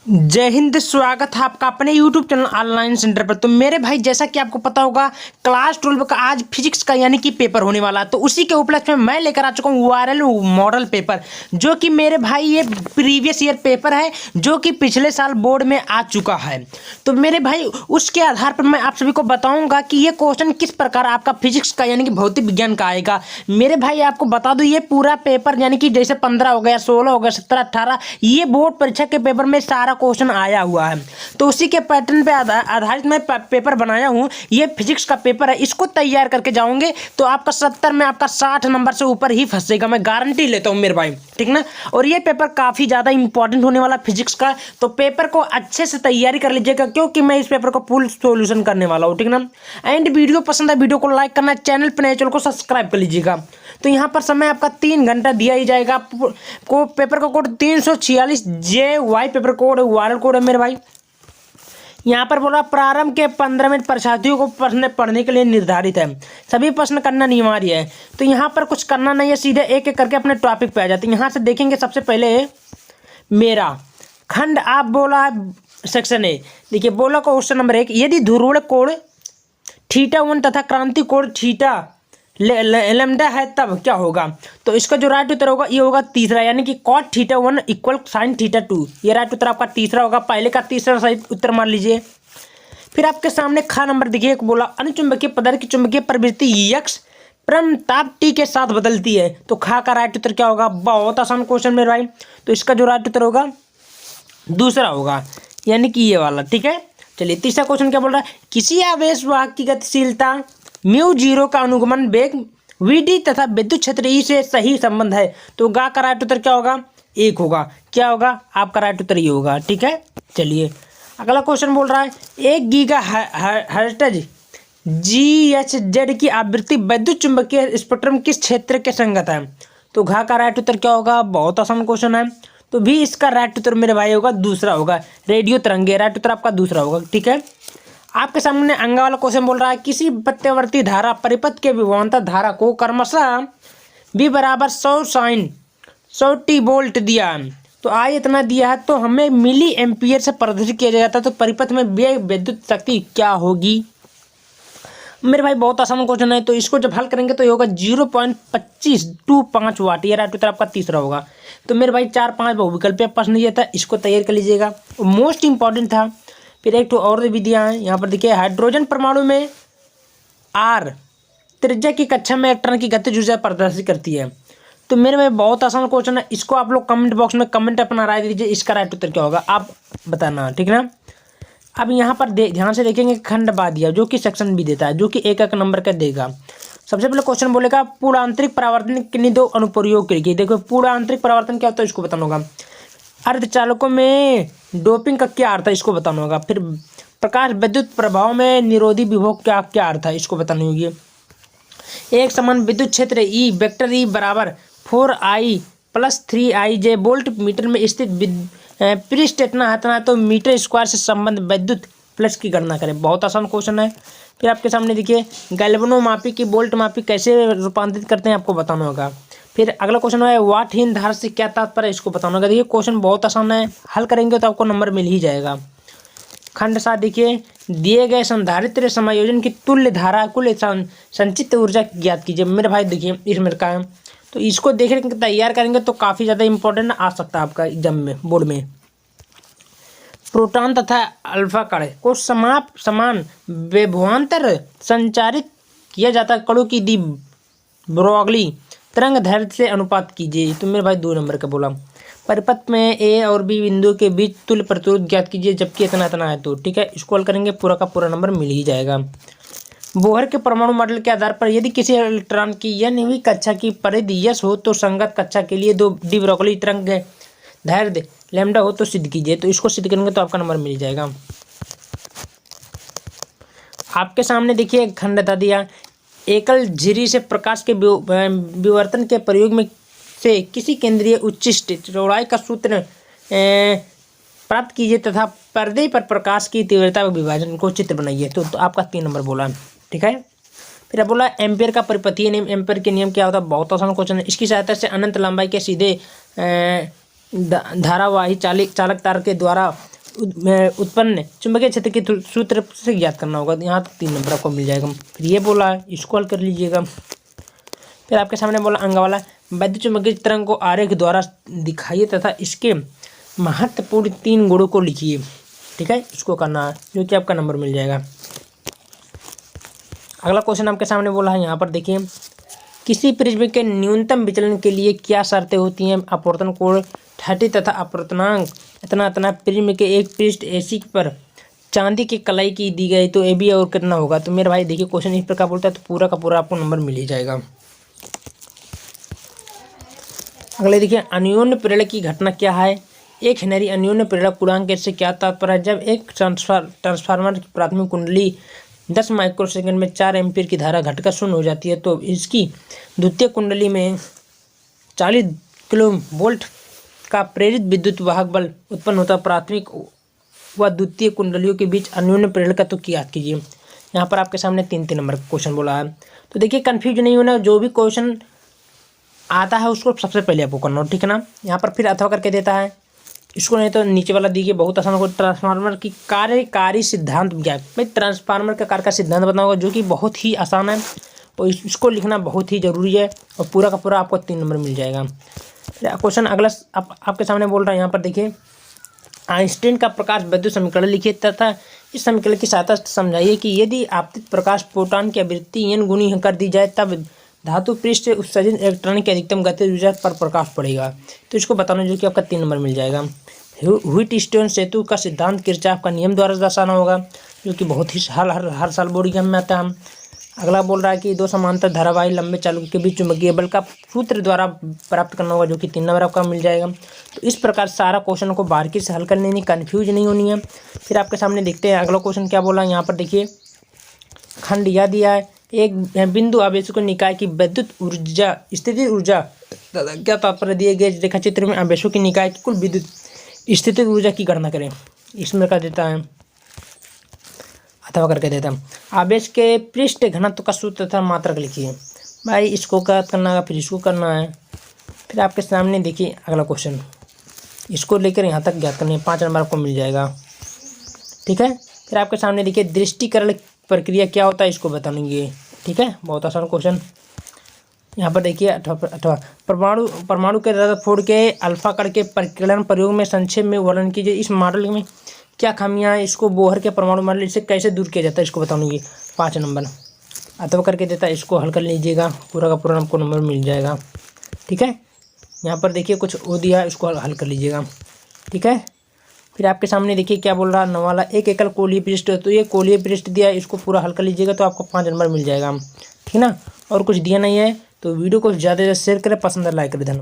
जय हिंद। स्वागत है आपका अपने YouTube चैनल ऑनलाइन सेंटर पर। तो मेरे भाई, जैसा कि आपको पता होगा, क्लास 12 का आज फिजिक्स का यानी कि पेपर होने वाला है। तो उसी के उपलक्ष्य में मैं लेकर आ चुका हूँ वायरल मॉडल पेपर, जो कि मेरे भाई ये प्रीवियस ईयर पेपर है, जो कि पिछले साल बोर्ड में आ चुका है। तो मेरे भाई, उसके आधार पर मैं आप सभी को बताऊंगा कि ये क्वेश्चन किस प्रकार आपका फिजिक्स का यानी कि भौतिक विज्ञान का आएगा। मेरे भाई, आपको बता दूं, ये पूरा पेपर यानी कि जैसे 15 हो गया, 16 हो गया, 17, 18, ये बोर्ड परीक्षा के पेपर में सारा क्वेश्चन आया हुआ है। तो उसी के पैटर्न पे आधारित मैं पेपर बनाया हूँ। ये फिजिक्स का पेपर है, इसको तैयार करके जाओगे तो आपका 70 में आपका 60 नंबर से ऊपर ही फंसेगा, मैं गारंटी लेता हूँ मेरे भाई, ठीक ना। और ये पेपर काफ़ी ज़्यादा इंपॉर्टेंट होने वाला फिजिक्स का, तो पेपर को अच्छे से तैयारी कर लीजिएगा, क्योंकि मैं इस पेपर को फुल सोल्यूशन करने वाला हूँ, ठीक ना। एंड वीडियो पसंद है, वीडियो को लाइक करना, चैनल पर नए चैनल को सब्सक्राइब कर लीजिएगा। तो यहाँ पर समय आपका 3 घंटा दिया ही जाएगा। को पेपर का code 346 JY paper code viral code है मेरे भाई। यहाँ पर बोला प्रारंभ के 15 मिनट परीक्षार्थियों को प्रश्न पढ़ने के लिए निर्धारित है, सभी प्रश्न करना अनिवार्य है। तो यहाँ पर कुछ करना नहीं है, सीधे एक एक करके अपने टॉपिक पे आ जाते हैं। यहाँ से देखेंगे सबसे पहले मेरा खंड आप बोला है सेक्शन ए। देखिए, बोला क्वेश्चन नंबर 1, यदि ध्रुवण कोण θ1 तथा क्रांति कोण थीटा लैम्डा है तब क्या होगा। तो इसका जो राइट उत्तर होगा ये होगा तीसरा, यानी कि cot θ1 इक्वल sin θ2। ये राइट उत्तर आपका तीसरा होगा। पहले का तीसरा सही उत्तर मान लीजिए। फिर आपके सामने खा नंबर देखिए, बोला अनुचुंबकीय पदार्थ की चुंबकीय प्रवृत्ति x ताप t के साथ बदलती है। तो खा का राइट उत्तर क्या होगा। बहुत आसान क्वेश्चन मेरे भाई। तो इसका जो राइट उत्तर होगा दूसरा होगा, यानी कि ये वाला, ठीक है। चलिए, तीसरा क्वेश्चन क्या बोल रहा है, किसी आवेश वाहक की गतिशीलता μ0 का अनुगमन वेग vd तथा विद्युत क्षेत्र E से सही संबंध है। तो गा का राइट उत्तर क्या होगा, 1 होगा। क्या होगा आपका राइट उत्तर ये होगा, ठीक है। चलिए, अगला क्वेश्चन बोल रहा है 1 गीगा हर्ट्ज GHz की आवृत्ति विद्युत चुंबकीय स्पेक्ट्रम किस क्षेत्र के संगत है। तो घा का राइट उत्तर क्या होगा। बहुत आसान क्वेश्चन है। तो भी इसका राइट उत्तर मेरे भाई होगा दूसरा होगा, रेडियो तरंगे। राइट उत्तर आपका दूसरा होगा, ठीक है। आपके सामने अंगा वाला क्वेश्चन बोल रहा है, किसी प्रत्यावर्ती धारा परिपथ के विभवांतर धारा को क्रमशः V बराबर 100 sin 100 t वोल्ट दिया। तो आई इतना दिया है, तो हमें मिली एम्पियर से प्रदर्शित किया जाता है। तो परिपथ में व्यय विद्युत शक्ति क्या होगी मेरे भाई। बहुत आसान क्वेश्चन है। तो इसको जब हल करेंगे तो ये होगा 0.2525 वाट। ये राइट उत्तर आपका तीसरा होगा। तो मेरे भाई 4-5 बहुविकल्पीय प्रश्न ये था, इसको तैयार कर लीजिएगा, मोस्ट इंपॉर्टेंट था। फिर एक तो और भी दिया है, यहाँ पर देखिए, हाइड्रोजन परमाणु में R त्रिज्या की कक्षा में इलेक्ट्रॉन की गतिज ऊर्जा प्रदर्शित करती है। तो मेरे में बहुत आसान क्वेश्चन है, इसको आप लोग कमेंट बॉक्स में कमेंट अपना राय दीजिए, इसका राइट उत्तर क्या होगा आप बताना, ठीक ना। अब यहाँ पर ध्यान से देखेंगे खंड बा दिया, जो कि सेक्शन भी देता है, जो कि एक नंबर का देगा। सबसे पहले क्वेश्चन बोलेगा पूर्णांतरिक परावर्तन किन्हीं दो अनुप्रयोग के लिए। देखो, पूर्णांतरिक परावर्तन क्या होता है इसको बताना होगा। अर्धचालकों में डोपिंग का क्या अर्थ है इसको बताना होगा। फिर प्रकाश विद्युत प्रभाव में निरोधी विभव क्या क्या अर्थ है इसको बतानी होगी। एक समान विद्युत क्षेत्र E वेक्टर E बराबर 4I + 3IJ वोल्ट मीटर में स्थित पृष्ठ इतना है तो मीटर स्क्वायर से संबंध विद्युत प्लस की गणना करें। बहुत आसान क्वेश्चन है। फिर आपके सामने देखिए, गैल्वेनोमापी की वोल्ट मापी कैसे रूपांतरित करते हैं आपको बताना होगा। फिर अगला क्वेश्चन है वाटहीन धारा से क्या तात्पर्य है इसको बताना होगा। देखिए, क्वेश्चन बहुत आसान है, हल करेंगे तो आपको नंबर मिल ही जाएगा। खंड 7 देखिए, दिए गए संधारित्र समायोजन की तुल्य धारा कुल संचित ऊर्जा ज्ञात कीजिए। मेरे भाई देखिए, इसमें का है, तो इसको देखने तैयार करेंगे तो काफ़ी ज़्यादा इंपॉर्टेंट आ सकता है आपका एग्जाम में, बोर्ड में। प्रोटॉन तथा अल्फा कण को समान विभवांतर संचारित किया जाता है कणों की दी ब्रोगली तरंग दैर्ध्य से अनुपात कीजिए। तो मेरे भाई 2 नंबर का बोला। परिपथ में A और B बिंदु के बीच तुल्य प्रतिरोध ज्ञात कीजिए, जबकि इतना इतना है। तो ठीक है, इसको हल करेंगे पूरा का पूरा नंबर मिल ही जाएगा। बोहर के परमाणु मॉडल के आधार पर यदि किसी इलेक्ट्रॉन की n कक्षा की परिधि यस हो तो संगत कक्षा के लिए 2 डी ब्रोगली तरंग दैर्ध्य लैम्डा हो तो सिद्ध कीजिए। तो इसको सिद्ध करेंगे तो आपका नंबर मिल जाएगा। आपके सामने देखिए खंड बता दिया, एकल झिरी से प्रकाश के विवर्तन के प्रयोग में से किसी केंद्रीय उच्चिष्ट चौड़ाई का सूत्र प्राप्त कीजिए तथा पर्दे पर प्रकाश की तीव्रता विभाजन को चित्र बनाइए। तो आपका 3 नंबर बोला, ठीक है। फिर अब बोला एम्पियर का परिपथीय नियम, एम्पियर के नियम क्या होता है। बहुत आसान क्वेश्चन है। इसकी सहायता से अनंत लंबाई के सीधे धारावाही चालक तार के द्वारा उत्पन्न चुंबकीय क्षेत्र के सूत्र से याद करना होगा। यहाँ तक 3 नंबर आपको मिल जाएगा। फिर ये बोला है, इसको हल कर लीजिएगा। फिर आपके सामने बोला अंग वाला, वैद्युत चुंबकीय तरंग को आरेख द्वारा दिखाइए तथा इसके महत्वपूर्ण 3 गुणों को लिखिए। ठीक है, इसको करना है, जो कि आपका नंबर मिल जाएगा। अगला क्वेश्चन आपके सामने बोला है, यहाँ पर देखिए, किसी प्रिज्म के न्यूनतम विचलन के लिए क्या शर्तें होती हैं? अपवर्तन कोण 30 तथा अपवर्तनांक इतना प्रिज्म के एक पृष्ठ AC पर चांदी की कलाई की दी गई तो AB और कितना होगा? तो मेरे भाई देखिए, क्वेश्चन इस प्रकार बोलता है तो पूरा का पूरा आपको नंबर मिल ही जाएगा। अगले देखिए, अन्योन्य प्रेरक की घटना क्या है? एक हेनरी अन्योन्य प्रेरक पूर्णांक से क्या तात्पर्य है? जब एक ट्रांसफार्मर की प्राथमिक कुंडली 10 माइक्रोसेकंड में 4 एम्पीयर की धारा घटकर शून्य हो जाती है तो इसकी द्वितीय कुंडली में 40 किलोवोल्ट का प्रेरित विद्युत वाहक बल उत्पन्न होता है। प्राथमिक व द्वितीय कुंडलियों के बीच अन्योन्य प्रेरक तो याद कीजिए। यहाँ पर आपके सामने 3 नंबर का क्वेश्चन बोला है। तो देखिए, कन्फ्यूज नहीं होना, जो भी क्वेश्चन आता है उसको सबसे पहले आपको करना हो, ठीक है ना। यहाँ पर फिर अथवा करके देता है, इसको नहीं तो नीचे वाला देखिए, बहुत आसान होगा। ट्रांसफार्मर की कार्यकारी सिद्धांत क्या है? भाई ट्रांसफार्मर का कार्य का सिद्धांत बताना होगा, जो कि बहुत ही आसान है और इसको लिखना बहुत ही जरूरी है और पूरा का पूरा आपको 3 नंबर मिल जाएगा। क्वेश्चन अगला आपके सामने बोल रहा है, यहाँ पर देखिए, आइंस्टीन का प्रकाश वैद्युत समीकरण लिखिए तथा इस समीकरण की सहायता से समझाइए कि यदि आपतित प्रकाश फोटॉन की आवृत्ति n गुनी कर दी जाए तब धातु पृष्ठ से उत्सर्जित इलेक्ट्रॉन की अधिकतम गतिज ऊर्जा पर प्रकाश पड़ेगा। तो इसको बताना, जो कि आपका 3 नंबर मिल जाएगा। व्हीटस्टोन सेतु का सिद्धांत किरचॉफ का नियम द्वारा दर्शाना होगा, जो कि बहुत ही हर साल बोर्ड एग्जाम में आता है। अगला बोल रहा है कि 2 समांतर धारावाही लंबे चालक के बीच चुंबकीय बल का सूत्र द्वारा प्राप्त करना होगा, जो कि 3 नंबर आपका मिल जाएगा। तो इस प्रकार सारा क्वेश्चन को बारीकी से हल करनी है, कन्फ्यूज नहीं होनी है। फिर आपके सामने देखते हैं अगला क्वेश्चन क्या बोला है। यहाँ पर देखिए, खंड यह दिया है, एक बिंदु आवेशों निकाय की विद्युत ऊर्जा स्थिति ऊर्जा क्या तात्पर्य दिए गए रेखा चित्र में आवेशों की निकाय की कुल विद्युत स्थिति ऊर्जा की गणना करें। इसमें क्या देता है, अथवा करके देता है, आवेश के पृष्ठ घनत्व का सूत्र तथा मात्रक लिखिए। भाई इसको क्या करना है, फिर इसको करना है। फिर आपके सामने देखिए अगला क्वेश्चन, इसको लेकर यहाँ तक ज्ञात करनी है, 5 नंबर आपको मिल जाएगा। ठीक है, फिर आपके सामने देखिए, दृष्टिकरण प्रक्रिया क्या होता है, इसको बताएंगे। ठीक है, बहुत आसान क्वेश्चन। यहाँ पर देखिए, अथवा परमाणु के रदरफोर्ड के अल्फा कण के परिक्लन प्रयोग में संक्षेप में वर्णन कीजिए। इस मॉडल में क्या खामियां हैं? इसको बोहर के परमाणु मॉडल से कैसे दूर किया जाता है, इसको बताऊंगी। 5 नंबर अथवा करके देता है, इसको हल कर लीजिएगा, पूरा का पूरा आपको नंबर मिल जाएगा। ठीक है, यहाँ पर देखिए कुछ वो दिया, इसको हल कर लीजिएगा। ठीक है, फिर आपके सामने देखिए क्या बोल रहा है, 9 वाला, एक एकल कोलीय पृष्ठ, तो ये कोलीय पृष्ठ दिया, इसको पूरा हल कर लीजिएगा तो आपको 5 नंबर मिल जाएगा। ठीक है ना, और कुछ दिया नहीं है। तो वीडियो को ज़्यादा से ज़्यादा शेयर करें, पसंद है लाइक करें। धन्यवाद।